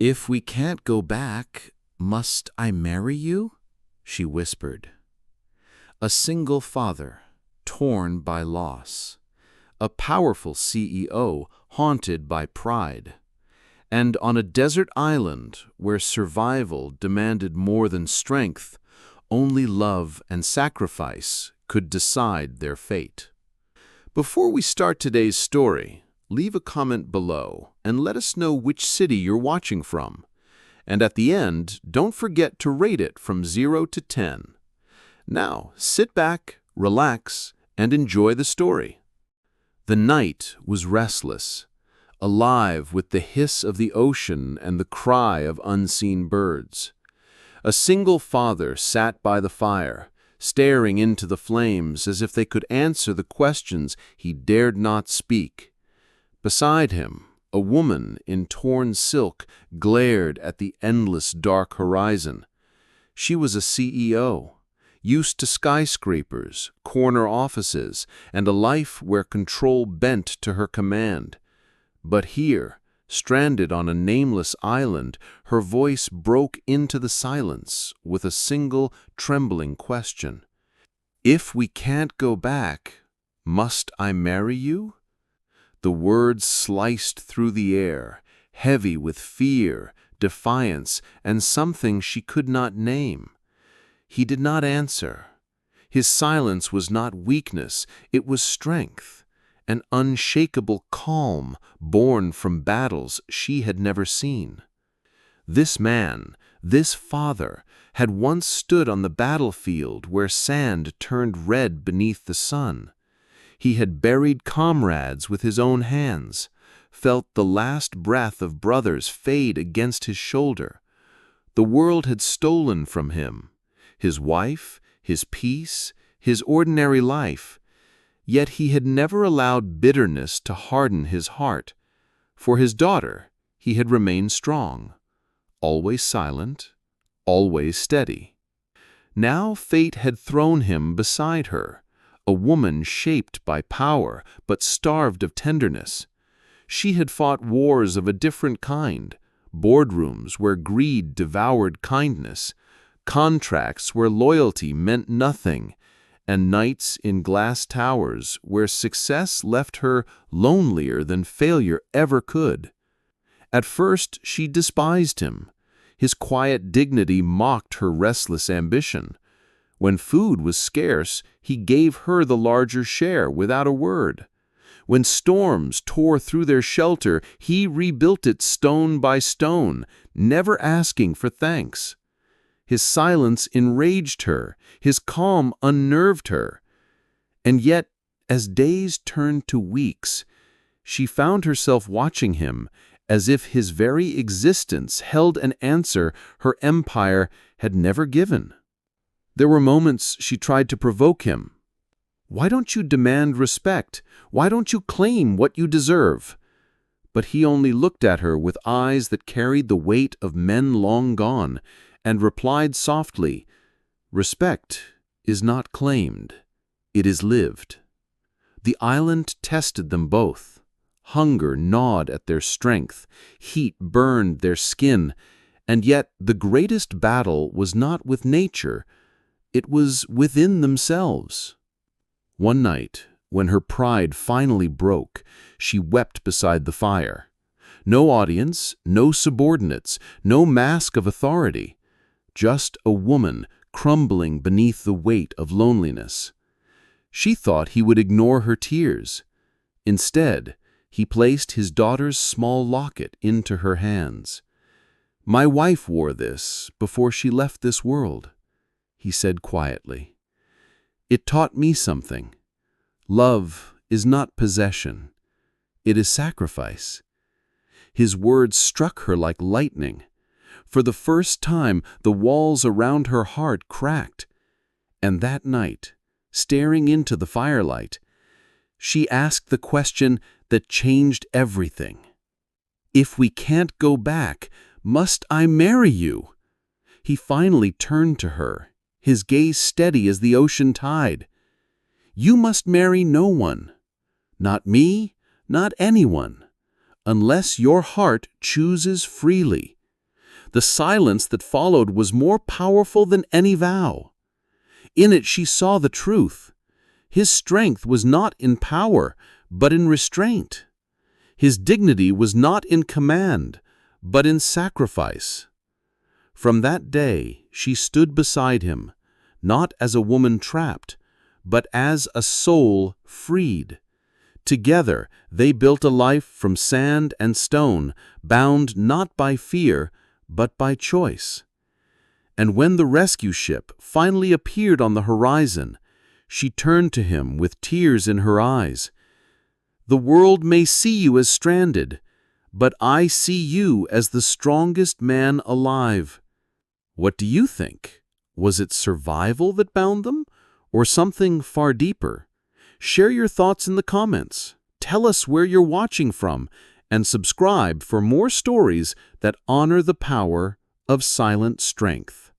If we can't go back, must I marry you? She whispered. A single father, torn by loss. A powerful CEO, haunted by pride. And on a desert island where survival demanded more than strength, only love and sacrifice could decide their fate. Before we start today's story, leave a comment below and let us know which city you're watching from. And at the end, don't forget to rate it from 0 to 10. Now, sit back, relax, and enjoy the story. The night was restless, alive with the hiss of the ocean and the cry of unseen birds. A single father sat by the fire, staring into the flames as if they could answer the questions he dared not speak. Beside him, a woman in torn silk glared at the endless dark horizon. She was a CEO, used to skyscrapers, corner offices, and a life where control bent to her command. But here, stranded on a nameless island, her voice broke into the silence with a single, trembling question. If we can't go back, must I marry you? The words sliced through the air, heavy with fear, defiance, and something she could not name. He did not answer. His silence was not weakness, it was strength, an unshakable calm born from battles she had never seen. This man, this father, had once stood on the battlefield where sand turned red beneath the sun. He had buried comrades with his own hands, felt the last breath of brothers fade against his shoulder. The world had stolen from him, his wife, his peace, his ordinary life. Yet he had never allowed bitterness to harden his heart. For his daughter, he had remained strong, always silent, always steady. Now fate had thrown him beside her, a woman shaped by power but starved of tenderness. She had fought wars of a different kind, boardrooms where greed devoured kindness, contracts where loyalty meant nothing, and nights in glass towers where success left her lonelier than failure ever could. At first she despised him. His quiet dignity mocked her restless ambition. When food was scarce, he gave her the larger share without a word. When storms tore through their shelter, he rebuilt it stone by stone, never asking for thanks. His silence enraged her, his calm unnerved her. And yet, as days turned to weeks, she found herself watching him as if his very existence held an answer her empire had never given. There were moments she tried to provoke him. Why don't you demand respect? Why don't you claim what you deserve? But he only looked at her with eyes that carried the weight of men long gone, and replied softly, "Respect is not claimed, it is lived." The island tested them both. Hunger gnawed at their strength, heat burned their skin, and yet the greatest battle was not with nature, it was within themselves. One night, when her pride finally broke, she wept beside the fire. No audience, no subordinates, no mask of authority. Just a woman crumbling beneath the weight of loneliness. She thought he would ignore her tears. Instead, he placed his daughter's small locket into her hands. "My wife wore this before she left this world," he said quietly. "It taught me something. Love is not possession. It is sacrifice." His words struck her like lightning. For the first time, the walls around her heart cracked. And that night, staring into the firelight, she asked the question that changed everything. "If we can't go back, must I marry you?" He finally turned to her, his gaze steady as the ocean tide. "You must marry no one. Not me, not anyone. Unless your heart chooses freely." The silence that followed was more powerful than any vow. In it she saw the truth. His strength was not in power, but in restraint. His dignity was not in command, but in sacrifice. From that day, she stood beside him, not as a woman trapped, but as a soul freed. Together, they built a life from sand and stone, bound not by fear, but by choice. And when the rescue ship finally appeared on the horizon, she turned to him with tears in her eyes. "The world may see you as stranded, but I see you as the strongest man alive." What do you think? Was it survival that bound them, or something far deeper? Share your thoughts in the comments. Tell us where you're watching from, and subscribe for more stories that honor the power of silent strength.